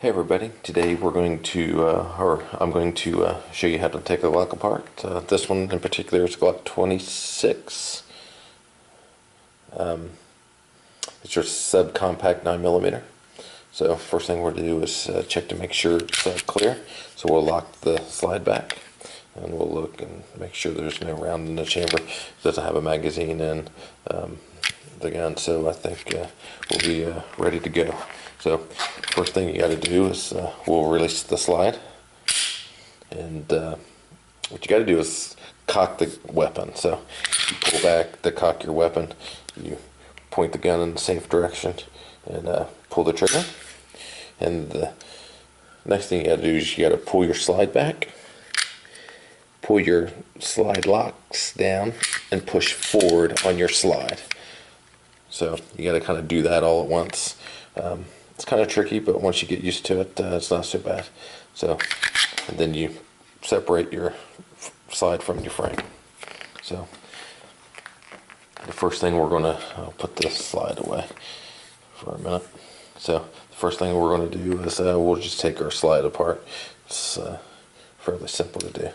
Hey everybody, today we're going to, I'm going to show you how to take a Glock apart. This one in particular is Glock 26. It's your subcompact 9mm. So first thing we're going to do is check to make sure it's clear. So we'll lock the slide back and we'll look and make sure there's no round in the chamber. It doesn't have a magazine in the gun, so I think we'll be ready to go. So first thing you got to do is we'll release the slide, and what you got to do is cock the weapon. So you pull back to cock your weapon, you point the gun in the safe direction and pull the trigger. And the next thing you got to do is you got to pull your slide back, pull your slide locks down, and push forward on your slide. So you got to kind of do that all at once. It's kind of tricky, but once you get used to it, it's not so bad. So, and then you separate your slide from your frame. So, the first thing we're going to, I'll put this slide away for a minute. So, the first thing we're going to do is we'll just take our slide apart. It's fairly simple to do.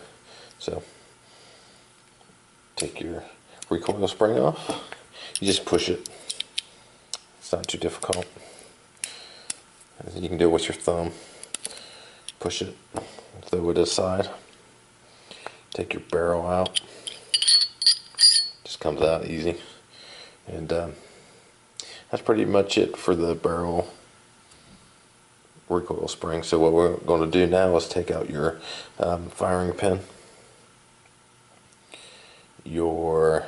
So, take your recoil spring off. You just push it. It's not too difficult. You can do it with your thumb. Push it, throw it aside. Take your barrel out. Just comes out easy. And that's pretty much it for the barrel recoil spring. So what we're going to do now is take out your firing pin, your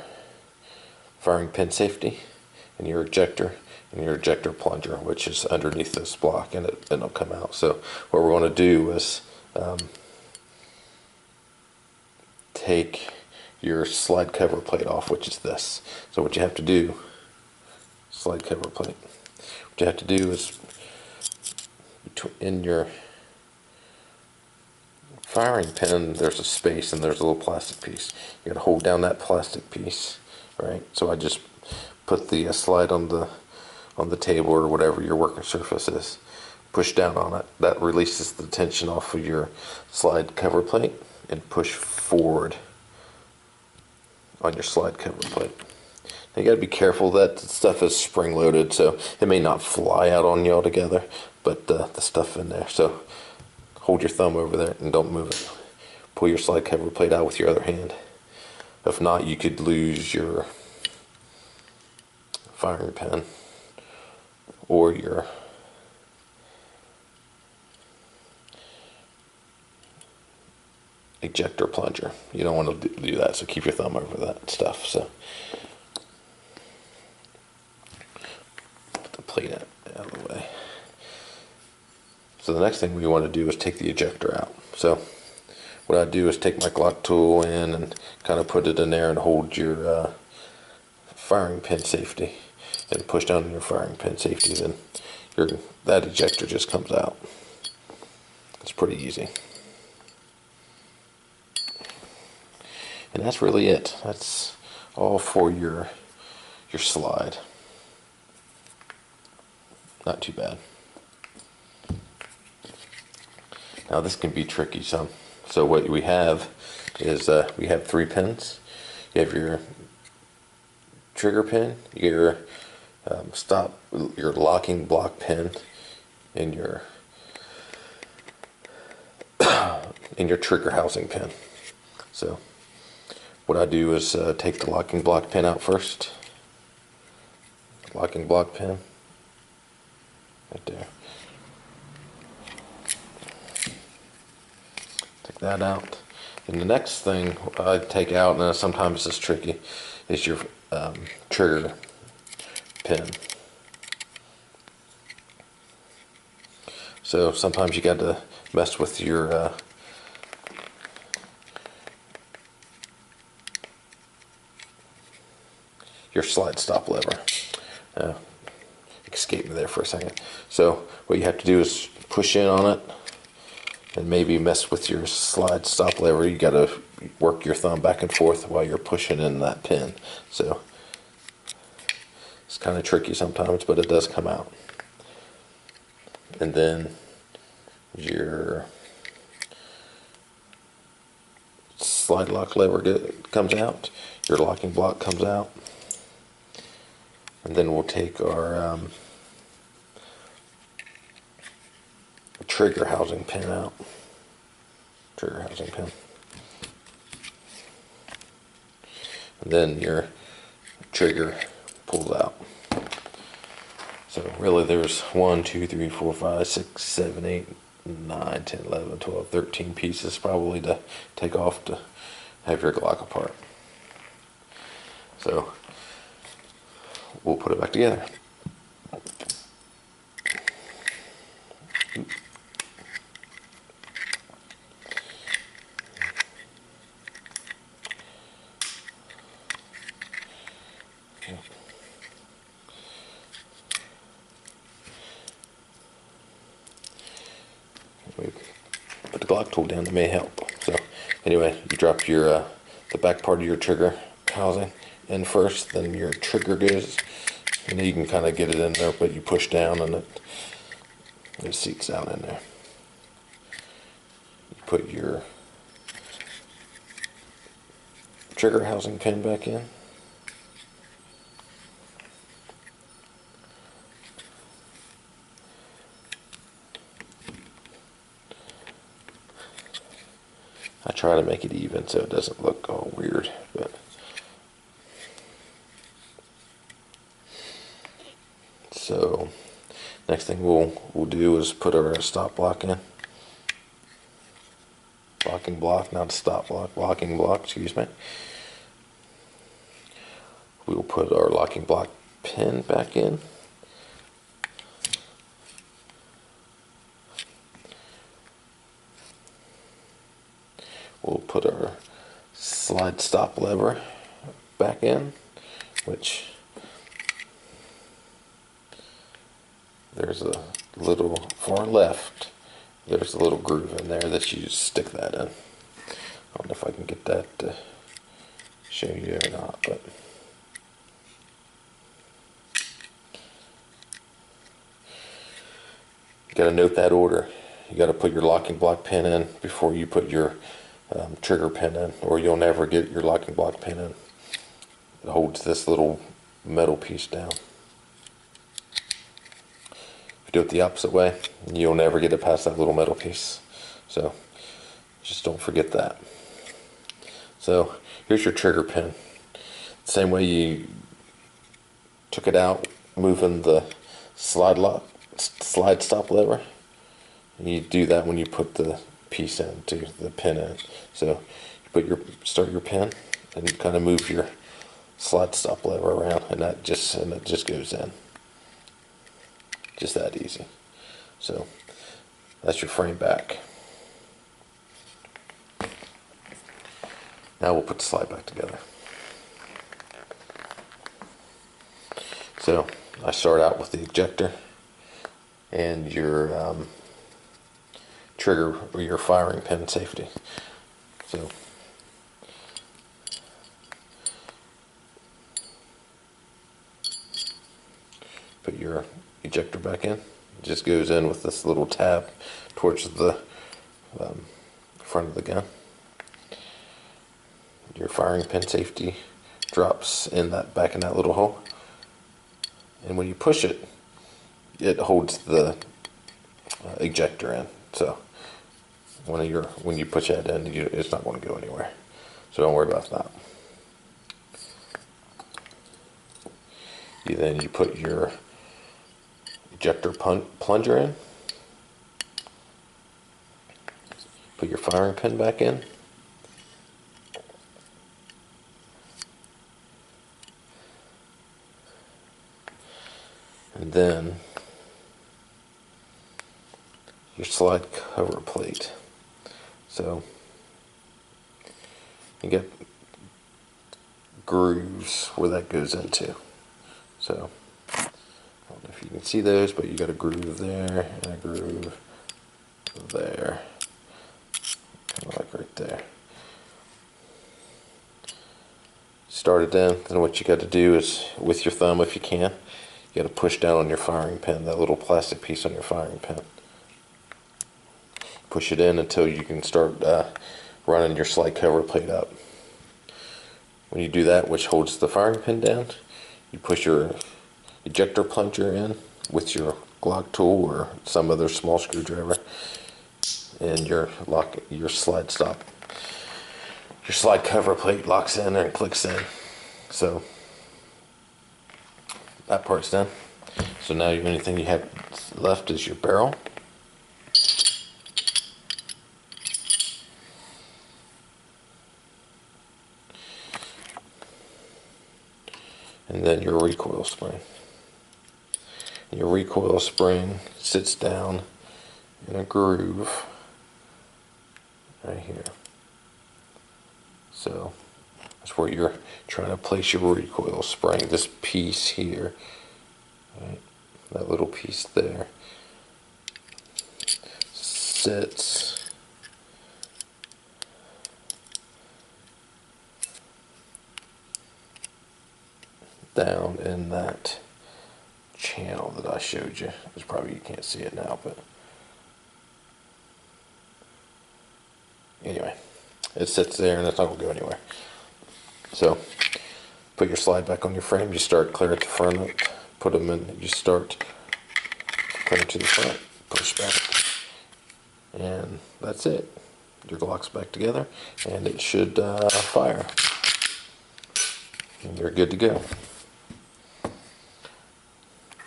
firing pin safety, and your ejector, and your ejector plunger, which is underneath this block, and it'll come out. So what we're going to do is take your slide cover plate off, which is this. So what you have to do, slide cover plate, what you have to do is in your firing pin there's a space and there's a little plastic piece. You got to hold down that plastic piece, right? So I just put the slide on the table or whatever your working surface is, push down on it. That releases the tension off of your slide cover plate, and push forward on your slide cover plate. Now you got to be careful that the stuff is spring loaded, so it may not fly out on you altogether, but the stuff in there. So hold your thumb over there and don't move it. Pull your slide cover plate out with your other hand. If not, you could lose your firing pin or your ejector plunger. You don't want to do that, so keep your thumb over that stuff. So put the plate out of the way. So the next thing we want to do is take the ejector out. So what I do is take my Glock tool in and kind of put it in there and hold your firing pin safety, and push down on your firing pin safety, then that ejector just comes out. It's pretty easy. And that's really it. That's all for your slide. Not too bad. Now this can be tricky some. So what we have is we have 3 pins. You have your trigger pin, your your locking block pin, and your trigger housing pin. So what I do is take the locking block pin out first. Locking block pin right there. Take that out. And the next thing I take out, and sometimes it's tricky, is your trigger pin. So sometimes you got to mess with your slide stop lever. Escaped me there for a second. So what you have to do is push in on it and maybe mess with your slide stop lever. You got to work your thumb back and forth while you're pushing in that pin. So it's kind of tricky sometimes, but it does come out. And then your slide lock lever comes out, your locking block comes out, and then we'll take our trigger housing pin out. Trigger housing pin. And then your trigger pulls out. So really there's 1, 2, 3, 4, 5, 6, 7, 8, 9, 10, 11, 12, 13 pieces probably to take off to have your Glock apart. So we'll put it back together. We put the Glock tool down, that may help. So anyway, you drop your the back part of your trigger housing in first, then your trigger goes, and you can kind of get it in there, but you push down and it seats out in there. You put your trigger housing pin back in. I try to make it even so it doesn't look all weird, but so next thing we'll do is put our stop block in. Locking block, not a stop block, locking block, excuse me. We will put our locking block pin back in. We'll put our slide stop lever back in, which there's a little far left, there's a little groove in there that you just stick that in. I don't know if I can get that to show you or not, but you got to note that order. You got to put your locking block pin in before you put your trigger pin in, or you'll never get your locking block pin in. It holds this little metal piece down. If you do it the opposite way, you'll never get it past that little metal piece. So just don't forget that. So here's your trigger pin. Same way you took it out, moving the slide stop lever. You do that when you put the piece in, to the pin in. So you start your pin and you kind of move your slide stop lever around, and it just goes in. Just that easy. So that's your frame back. Now we'll put the slide back together. So I start out with the ejector and your trigger or your firing pin safety. So put your ejector back in. It just goes in with this little tab towards the front of the gun. Your firing pin safety drops in that back in that little hole, and when you push it, it holds the ejector in. So when you push that in, it's not going to go anywhere. So don't worry about that. Then you put your ejector plunger in. Put your firing pin back in. And then your slide cover plate. So you get grooves where that goes into. So I don't know if you can see those, but you got a groove there and a groove there, kind of like right there. Start it in. Then what you got to do is, with your thumb if you can, you got to push down on your firing pin, that little plastic piece on your firing pin. push it in until you can start running your slide cover plate up. When you do that, which holds the firing pin down, you push your ejector plunger in with your Glock tool or some other small screwdriver, and your slide cover plate locks in and clicks in. So that part's done. So now the only thing you have left is your barrel. And then your recoil spring. Your recoil spring sits down in a groove right here. So that's where you're trying to place your recoil spring. This piece here, right? That little piece there sits down in that channel that I showed you. It's probably, you can't see it now, but anyway, it sits there and it's not going to go anywhere. So put your slide back on your frame. You start clear at the front, put them in, you start clear to the front, push back, and that's it. Your Glock's back together and it should fire, and you're good to go.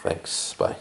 Thanks, bye.